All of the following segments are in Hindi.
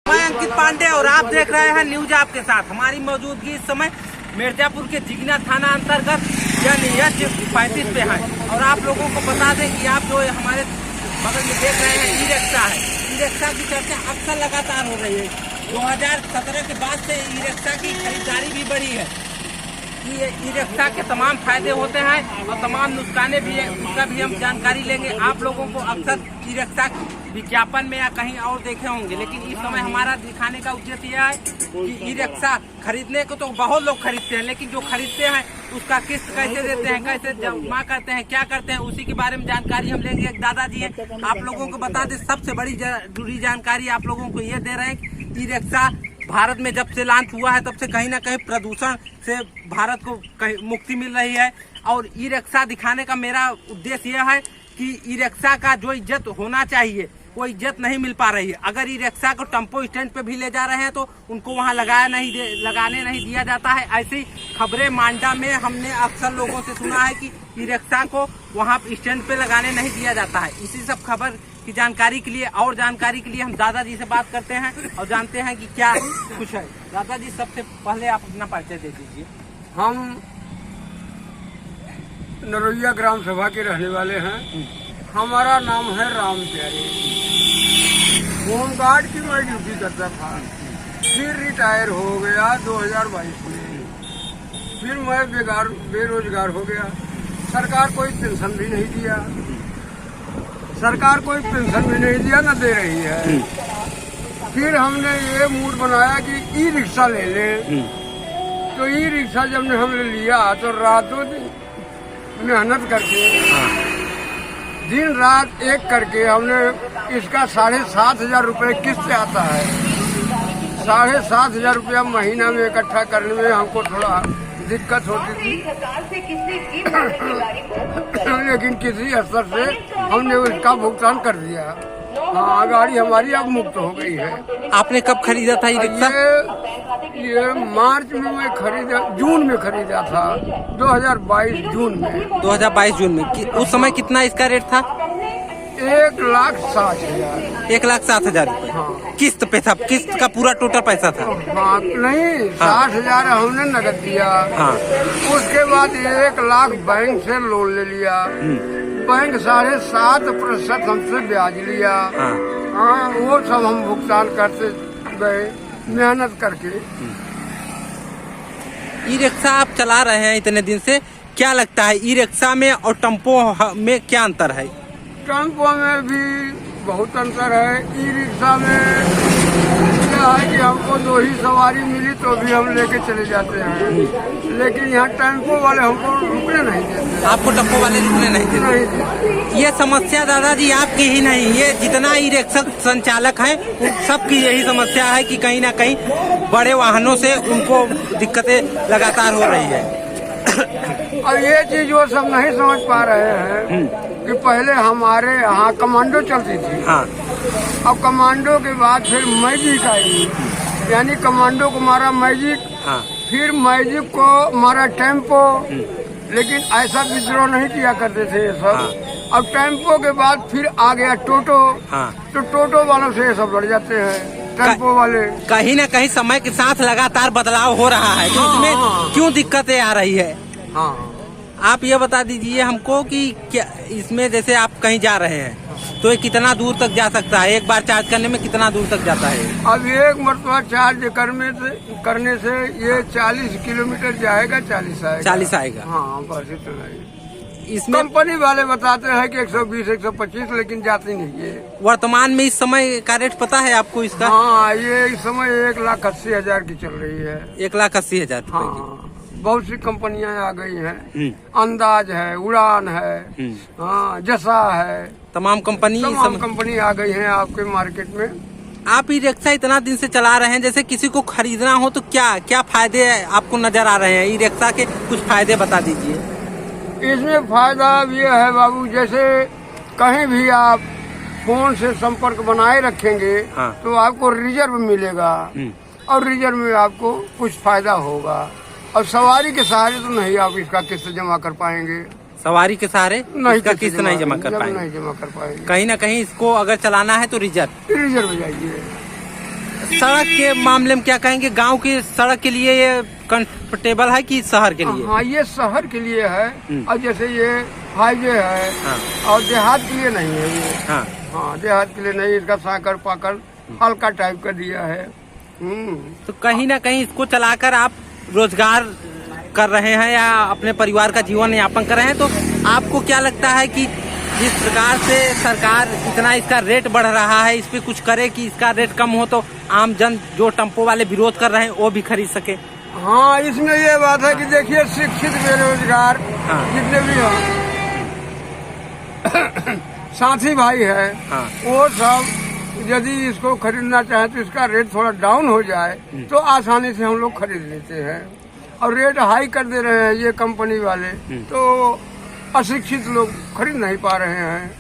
मैं अंकित पांडे और आप देख रहे हैं न्यूज आपके साथ। हमारी मौजूदगी इस समय मिर्जापुर के जिगना थाना अंतर्गत NH 35 पे है और आप लोगों को बता दें कि आप जो हमारे बगल में देख रहे हैं ई रिक्शा है। ई रिक्शा की चर्चा अक्सर लगातार हो रही है। 2017 के बाद से ई रिक्शा की खरीदारी भी बढ़ी है। ये ई रिक्शा के तमाम फायदे होते हैं और तमाम नुकसाने भी है, उसका भी हम जानकारी लेंगे। आप लोगों को अक्सर ई रिक्शा विज्ञापन में या कहीं और देखे होंगे, लेकिन इस समय हमारा दिखाने का उद्देश्य यह है कि ई रिक्शा खरीदने को तो बहुत लोग खरीदते हैं, लेकिन जो खरीदते हैं उसका किस्त कैसे देते हैं, कैसे जमा करते हैं, क्या करते हैं, उसी के बारे में जानकारी हम लेंगे। एक दादाजी हैं, आप लोगों को बता दें सबसे बड़ी जरूरी जानकारी आप लोगों को ये दे रहे हैं कि ई रिक्शा भारत में जब से लॉन्च हुआ है तब से कहीं ना कहीं प्रदूषण से भारत को मुक्ति मिल रही है। और ई रिक्शा दिखाने का मेरा उद्देश्य यह है कि ई रिक्शा का जो इज्जत होना चाहिए वो इज्जत नहीं मिल पा रही है। अगर ई रिक्शा को टेम्पो स्टैंड पे भी ले जा रहे हैं तो उनको वहां लगाने नहीं दिया जाता है। ऐसी खबरें मांडा में हमने अक्सर लोगों से सुना है कि ई रिक्शा को वहां स्टैंड पे लगाने नहीं दिया जाता है। इसी सब खबर की जानकारी के लिए और जानकारी के लिए हम दादाजी से बात करते हैं और जानते हैं कि क्या कुछ है। दादाजी सबसे पहले आप अपना परिचय दे दीजिए। हम नरोइया ग्राम सभा के रहने वाले हैं। हमारा नाम है राम प्यारे। होमगार्ड की मैं ड्यूटी करता था, फिर रिटायर हो गया 2022 में। फिर मैं बेरोजगार हो गया। सरकार कोई पेंशन भी नहीं दिया, न दे रही है। फिर हमने ये मूड बनाया कि ई रिक्शा ले लें। तो ई रिक्शा जब हमने लिया तो रातों दिन मेहनत करके दिन रात एक करके हमने इसका 7,500 रुपये किस्त आता है। 7,500 रुपया महीना में इकट्ठा करने में हमको थोड़ा दिक्कत होती थी, लेकिन किसी स्तर से हमने उसका भुगतान कर दिया। हाँ, गाड़ी हमारी अब मुक्त हो गई है। आपने कब खरीदा था ये रिक्शा? ये मार्च में मैं खरीदा, जून में खरीदा था, 2022 जून में। 2022 जून में। उस समय कितना इसका रेट था? 1,60,000। 1,07,000 रुपए। हाँ। किस्त पे था? किस्त का पूरा टोटल पैसा था? हाँ, नहीं, 60,000 हमने नगद दिया। हाँ। उसके बाद 1 लाख बैंक से लोन ले लिया। बैंक 7.5% हमसे ब्याज लिया। हाँ, वो सब हम भुगतान करते गए मेहनत करके। ई रिक्शा आप चला रहे हैं इतने दिन से, क्या लगता है ई रिक्शा में और टेम्पो में क्या अंतर है? टेम्पो में भी बहुत अंतर है। ई रिक्शा में क्या है कि हमको 2 ही सवारी मिली तो भी हम लेके चले जाते हैं, लेकिन यहाँ टेम्पो वाले हमको रुकने नहीं देते। आपको टेम्पो वाले रुकने नहीं देते? ये समस्या दादाजी आपकी ही नहीं, ये जितना ई रिक्शा संचालक है सबकी यही समस्या है कि कहीं ना कहीं बड़े वाहनों से उनको दिक्कतें लगातार हो रही है। अब ये चीज वो सब नहीं समझ पा रहे हैं कि पहले हमारे यहाँ कमांडो चलती थी। हाँ। अब कमांडो के बाद फिर मैजिक आई, यानी कमांडो को मारा मैजिक। हाँ। फिर मैजिक को मारा टेम्पो, लेकिन ऐसा विद्रोह नहीं किया करते थे ये सब। हाँ। अब टेम्पो के बाद फिर आ गया टोटो। हाँ। तो टोटो वालों से ये सब लड़ जाते हैं टेम्पो वाले। कहीं ना कहीं समय के साथ लगातार बदलाव हो रहा है, तो उसमें क्यों दिक्कतें आ रही है? हाँ, आप ये बता दीजिए हमको कि क्या इसमें जैसे आप कहीं जा रहे हैं तो ये कितना दूर तक जा सकता है? एक बार चार्ज करने में कितना दूर तक जाता है? अब एक मरतबा चार्ज करने से ये 40 किलोमीटर जाएगा, 40 आएगा। 40 आएगा? हाँ, बस इतना ही। इसमें कंपनी वाले बताते हैं कि 120, 125, लेकिन जाती नहीं है। वर्तमान में इस समय का रेट पता है आपको इसका? हाँ, ये इस समय 1,80,000 की चल रही है। 1,80,000 हाँ, बहुत सी कंपनियां आ गई हैं। अंदाज है, उड़ान है, हाँ, जसा है, तमाम कंपनी आ गई हैं आपके मार्केट में। आप ई रिक्शा इतना दिन से चला रहे हैं, जैसे किसी को खरीदना हो तो क्या फायदे आपको नजर आ रहे हैं? ई रिक्शा के कुछ फायदे बता दीजिए। इसमें फायदा ये है बाबू, जैसे कहीं भी आप फोन से संपर्क बनाए रखेंगे। हाँ। तो आपको रिजर्व मिलेगा और रिजर्व में आपको कुछ फायदा होगा। और सवारी के सहारे तो नहीं आप इसका किस्त जमा कर पाएंगे। सवारी के सहारे नहीं, इसका किस्त नहीं जमा कर पाएंगे। नहीं जमा कर पाएंगे। कहीं ना कहीं इसको अगर चलाना है तो रिजर्व जाइए। सड़क के मामले में क्या कहेंगे? गांव की सड़क के लिए ये कंफर्टेबल है कि शहर के लिए? हाँ, ये शहर के लिए है। और जैसे ये हाईवे है। हाँ। और देहात के लिए नहीं है ये। हाँ हाँ, देहात के लिए नहीं, इसका साकर पाकर हल्का टाइप का दिया है। तो कहीं ना कहीं इसको चलाकर आप रोजगार कर रहे हैं या अपने परिवार का जीवन यापन कर रहे हैं, तो आपको क्या लगता है कि जिस प्रकार से सरकार इतना इसका रेट बढ़ रहा है, इस पे कुछ करे कि इसका रेट कम हो तो आम जन जो टेम्पो वाले विरोध कर रहे हैं वो भी खरीद सके? हाँ, इसमें ये बात है कि देखिए शिक्षित बेरोजगार जितने भी हैं साथी भाई है, वो सब यदि इसको खरीदना चाहे तो इसका रेट थोड़ा डाउन हो जाए तो आसानी से हम लोग खरीद लेते हैं। और रेट हाई कर दे रहे हैं ये कंपनी वाले, तो अशिक्षित लोग खरीद नहीं पा रहे हैं।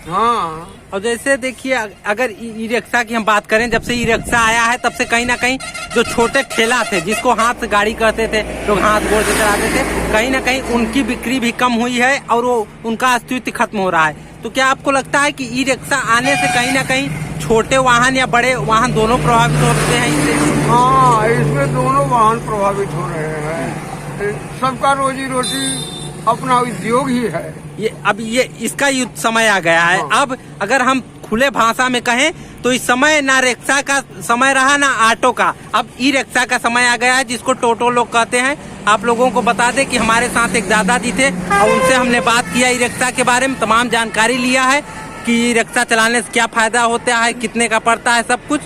हाँ, और जैसे देखिए अगर ई रिक्शा की हम बात करें, जब से ई रिक्शा आया है तब से कहीं ना कहीं जो छोटे ठेला थे जिसको हाथ से गाड़ी करते थे लोग, हाथ गोड़ से चलाते थे, कहीं ना कहीं उनकी बिक्री भी कम हुई है और वो उनका अस्तित्व खत्म हो रहा है। तो क्या आपको लगता है कि ई रिक्शा आने से कहीं ना कहीं छोटे वाहन या बड़े वाहन दोनों प्रभावित होते हैं इससे? हाँ, इसमें दोनों वाहन प्रभावित हो रहे हैं। सबका रोजी रोटी अपना उद्योग ही है ये। अब ये इसका युद्ध समय आ गया है। अब अगर हम खुले भाषा में कहें तो इस समय ना रिक्शा का समय रहा ना ऑटो का, अब ई रिक्शा का समय आ गया है, जिसको टोटो लोग कहते हैं। आप लोगों को बता दें कि हमारे साथ एक दादाजी थे और उनसे हमने बात किया ई रिक्शा के बारे में, तमाम जानकारी लिया है कि ई रिक्शा चलाने से क्या फायदा होता है, कितने का पड़ता है, सब कुछ।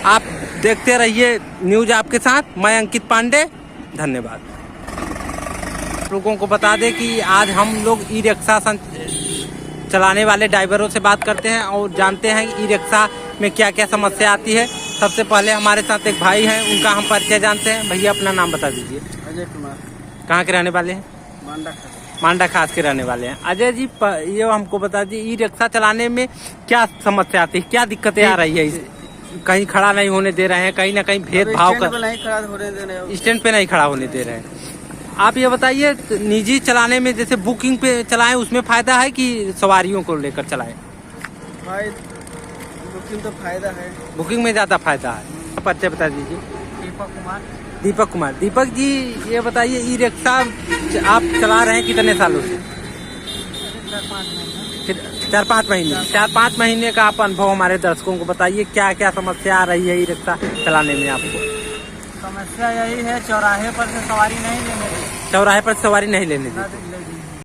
आप देखते रहिए न्यूज आपके साथ। मैं अंकित पांडे, धन्यवाद। लोगों को बता दें कि आज हम लोग ई रिक्शा चलाने वाले ड्राइवरों से बात करते हैं और जानते हैं कि ई रिक्शा में क्या क्या समस्या आती है। सबसे पहले हमारे साथ एक भाई हैं, उनका हम परिचय जानते हैं। भैया अपना नाम बता दीजिए। अजय कुमार। कहाँ के रहने वाले हैं? मांडा खास के रहने वाले हैं। अजय जी, ये हमको बता दीजिए ई रिक्शा चलाने में क्या समस्या आती है, क्या दिक्कतें आ रही है? कहीं खड़ा नहीं होने दे रहे हैं, कहीं ना कहीं भेदभाव कर, स्टैंड पे नहीं खड़ा होने दे रहे हैं। आप ये बताइए, निजी चलाने में जैसे बुकिंग पे चलाएं उसमें फायदा है कि सवारियों को लेकर चलाएं? भाई बुकिंग तो फायदा है, बुकिंग में ज्यादा फायदा है। परिचय बता दीजिए। दीपक कुमार। दीपक जी, ये बताइए ई रिक्शा आप चला रहे हैं कितने सालों से? 4-5 महीने। 4-5 महीने का आप अनुभव हमारे दर्शकों को बताइए, क्या क्या समस्या आ रही है ई रिक्शा चलाने में आपको? समस्या यही है, चौराहे पर से सवारी नहीं लेने देते। चौराहे पर सवारी नहीं लेने देते।